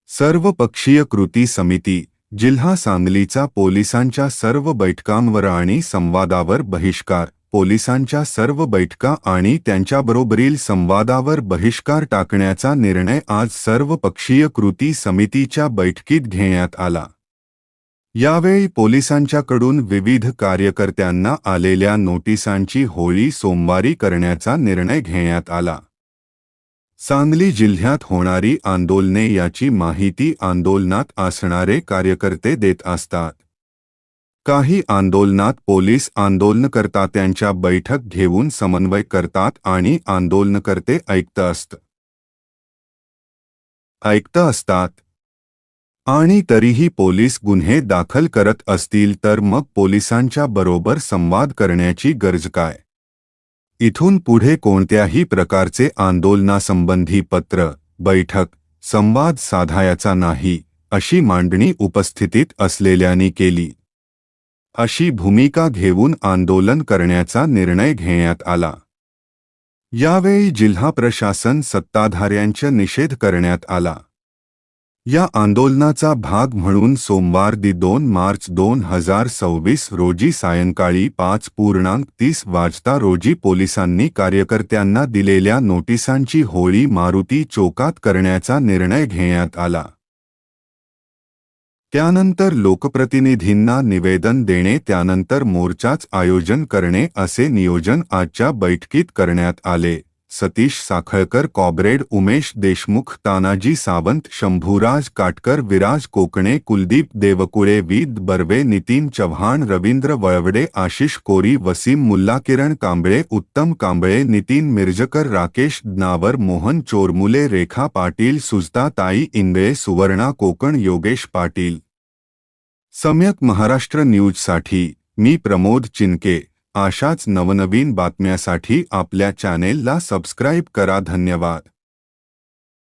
सर्वपक्षीय कृती समिती, जिल्हा सांगलीचा पोलिसांच्या सर्व बैठकांवर आणि संवादावर बहिष्कार. पोलिसांच्या सर्व बैठका आणि त्यांच्याबरोबरील संवादावर बहिष्कार टाकण्याचा निर्णय आज सर्वपक्षीय कृती समितीच्या बैठकीत घेण्यात आला. यावेळी पोलिसांच्याकडून विविध कार्यकर्त्यांना आलेल्या नोटिसांची होळी सोमवारी करण्याचा निर्णय घेण्यात आला. सांगली जिल्ह्यात होणारी आंदोलने याची माहिती आंदोलनात असणारे कार्यकर्ते देत असतात. काही आंदोलनात पोलीस आंदोलनकर्त्यांच्या बैठक घेऊन समन्वय करतात आणि आंदोलनकर्ते ऐकत असतात. आणि तरीही पोलीस गुन्हे दाखल करत असतील तर मग पोलिसांच्या बरोबर संवाद करण्याची गरज काय? इथून पुढे कोणत्याही प्रकारचे आंदोलनासंबंधी पत्र, बैठक, संवाद साधायचा नाही, अशी मांडणी उपस्थितीत असलेल्यांनी केली. अशी भूमिका घेऊन आंदोलन करण्याचा निर्णय घेण्यात आला. यावेळी जिल्हा प्रशासन सत्ताधाऱ्यांचा निषेध करण्यात आला. या आंदोलनाचा भाग म्हणून सोमवार 2 मार्च 2026 रोजी सायंकाळी 5:30 वाजता रोजी पोलिसांनी कार्यकर्त्यांना दिलेल्या नोटिसांची होळी मारुती चौकात करण्याचा निर्णय घेण्यात आला. त्यानंतर लोकप्रतिनिधींना निवेदन देणे, त्यानंतर मोर्चाच आयोजन करणे असे नियोजन आजच्या बैठकीत करण्यात आले. सतीश साखळकर, कॉब्रेड उमेश देशमुख, तानाजी सावंत, शंभूराज काटकर, विराज कोकणे, कुलदीप देवकुळे, विद बर्वे, नितीन चव्हाण, रवींद्र वळवडे, आशिष कोरी, वसीम मुल्ला, किरण कांबळे, उत्तम कांबळे, नितीन मिर्जकर, राकेश दनावर, मोहन चोरमुले, रेखा पाटील, सुजता ताई इंगळे, सुवर्णा कोकण, योगेश पाटील. सम्यक महाराष्ट्र न्यूजसाठी मी प्रमोद चिनके. अशाच नवनवीन बातम्यासाठी आपल्या चॅनेलला सबस्क्राईब करा. धन्यवाद.